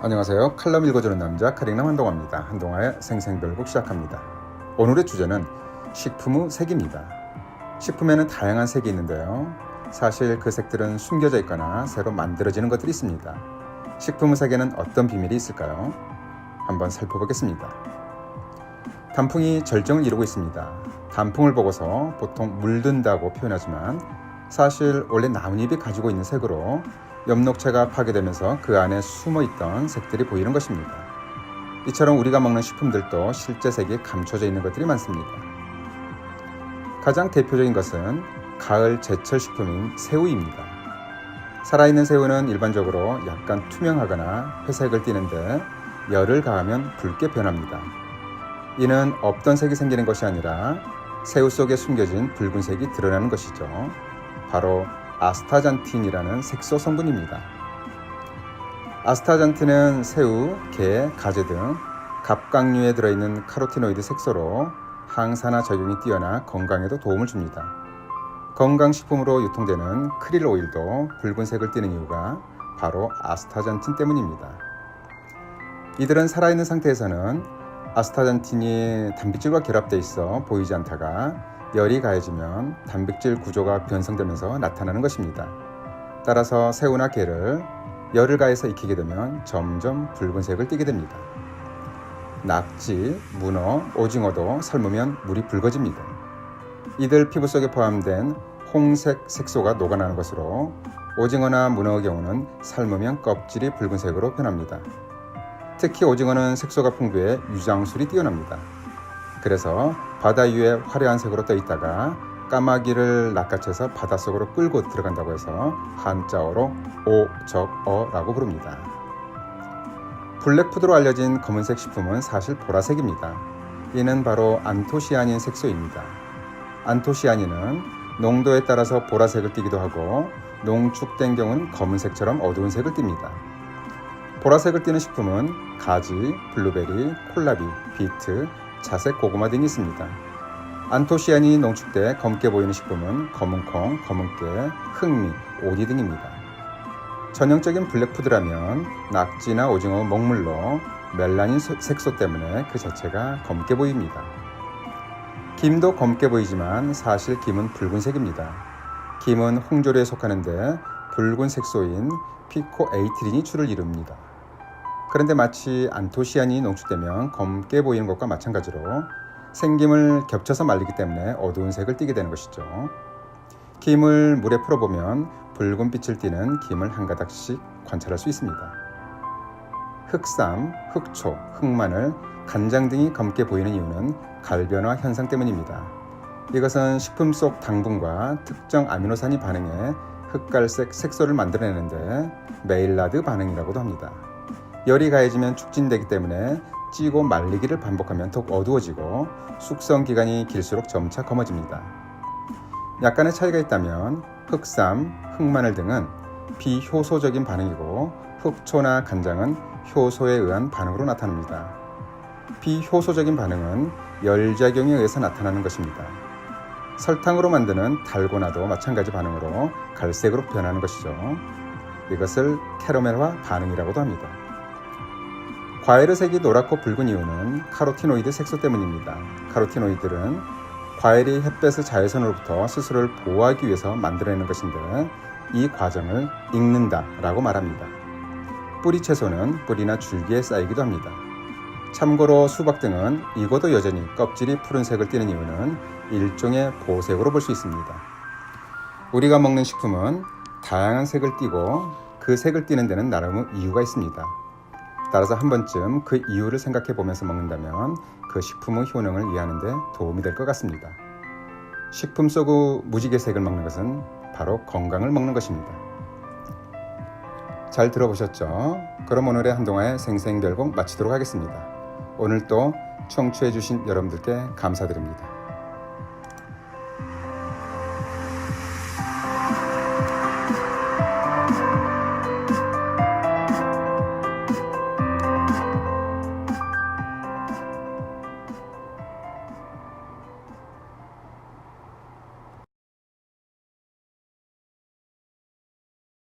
안녕하세요. 칼럼 읽어주는 남자 카링남 한동화입니다. 한동화의 생생별곡 시작합니다. 오늘의 주제는 식품의 색입니다. 식품에는 다양한 색이 있는데요. 사실 그 색들은 숨겨져 있거나 새로 만들어지는 것들이 있습니다. 식품의 색에는 어떤 비밀이 있을까요? 한번 살펴보겠습니다. 단풍이 절정을 이루고 있습니다. 단풍을 보고서 보통 물든다고 표현하지만 사실 원래 나뭇잎이 가지고 있는 색으로 엽록체가 파괴되면서 그 안에 숨어있던 색들이 보이는 것입니다. 이처럼 우리가 먹는 식품들도 실제 색이 감춰져 있는 것들이 많습니다. 가장 대표적인 것은 가을 제철 식품인 새우입니다. 살아있는 새우는 일반적으로 약간 투명하거나 회색을 띠는데 열을 가하면 붉게 변합니다. 이는 없던 색이 생기는 것이 아니라 새우 속에 숨겨진 붉은색이 드러나는 것이죠. 바로 아스타잔틴이라는 색소 성분입니다. 아스타잔틴은 새우, 게, 가재 등 갑각류에 들어있는 카로티노이드 색소로 항산화 작용이 뛰어나 건강에도 도움을 줍니다. 건강식품으로 유통되는 크릴 오일도 붉은색을 띠는 이유가 바로 아스타잔틴 때문입니다. 이들은 살아있는 상태에서는 아스타잔틴이 단백질과 결합되어 있어 보이지 않다가 열이 가해지면 단백질 구조가 변성되면서 나타나는 것입니다. 따라서 새우나 게를 열을 가해서 익히게 되면 점점 붉은색을 띠게 됩니다. 낙지, 문어, 오징어도 삶으면 물이 붉어집니다. 이들 피부 속에 포함된 홍색 색소가 녹아나는 것으로 오징어나 문어의 경우는 삶으면 껍질이 붉은색으로 변합니다. 특히 오징어는 색소가 풍부해 유장술이 뛰어납니다. 그래서 바다 위에 화려한 색으로 떠 있다가 까마귀를 낚아채서 바닷속으로 끌고 들어간다고 해서 한자어로 오적어라고 부릅니다. 블랙푸드로 알려진 검은색 식품은 사실 보라색입니다. 이는 바로 안토시아닌 색소입니다. 안토시아닌은 농도에 따라서 보라색을 띠기도 하고 농축된 경우는 검은색처럼 어두운 색을 띱니다. 보라색을 띠는 식품은 가지, 블루베리, 콜라비, 비트, 자색 고구마 등이 있습니다. 안토시아닌이 농축돼 검게 보이는 식품은 검은콩, 검은깨, 흑미, 오디 등입니다. 전형적인 블랙푸드라면 낙지나 오징어, 먹물로 멜라닌 색소 때문에 그 자체가 검게 보입니다. 김도 검게 보이지만 사실 김은 붉은색입니다. 김은 홍조류에 속하는데 붉은 색소인 피코에이티린이 주를 이룹니다. 그런데 마치 안토시아닌이 농축되면 검게 보이는 것과 마찬가지로 생김을 겹쳐서 말리기 때문에 어두운 색을 띠게 되는 것이죠. 김을 물에 풀어보면 붉은 빛을 띠는 김을 한 가닥씩 관찰할 수 있습니다. 흑삼, 흑초, 흑마늘, 간장 등이 검게 보이는 이유는 갈변화 현상 때문입니다. 이것은 식품 속 당분과 특정 아미노산이 반응해 흑갈색 색소를 만들어내는데 메일라드 반응이라고도 합니다. 열이 가해지면 축진되기 때문에 찌고 말리기를 반복하면 더욱 어두워지고 숙성 기간이 길수록 점차 검어집니다. 약간의 차이가 있다면 흑삼, 흑마늘 등은 비효소적인 반응이고 흑초나 간장은 효소에 의한 반응으로 나타납니다. 비효소적인 반응은 열작용에 의해서 나타나는 것입니다. 설탕으로 만드는 달고나도 마찬가지 반응으로 갈색으로 변하는 것이죠. 이것을 캐러멜화 반응이라고도 합니다. 과일의 색이 노랗고 붉은 이유는 카로티노이드 색소 때문입니다. 카로티노이드는 과일이 햇볕의 자외선으로부터 스스로를 보호하기 위해서 만들어내는 것인데 이 과정을 익는다라고 말합니다. 뿌리 채소는 뿌리나 줄기에 쌓이기도 합니다. 참고로 수박 등은 익어도 여전히 껍질이 푸른색을 띠는 이유는 일종의 보색으로 볼 수 있습니다. 우리가 먹는 식품은 다양한 색을 띠고 그 색을 띠는 데는 나름의 이유가 있습니다. 따라서 한 번쯤 그 이유를 생각해 보면서 먹는다면 그 식품의 효능을 이해하는 데 도움이 될 것 같습니다. 식품 속의 무지개색을 먹는 것은 바로 건강을 먹는 것입니다. 잘 들어보셨죠? 그럼 오늘의 한동화의 생생별곡 마치도록 하겠습니다. 오늘 또 청취해 주신 여러분들께 감사드립니다.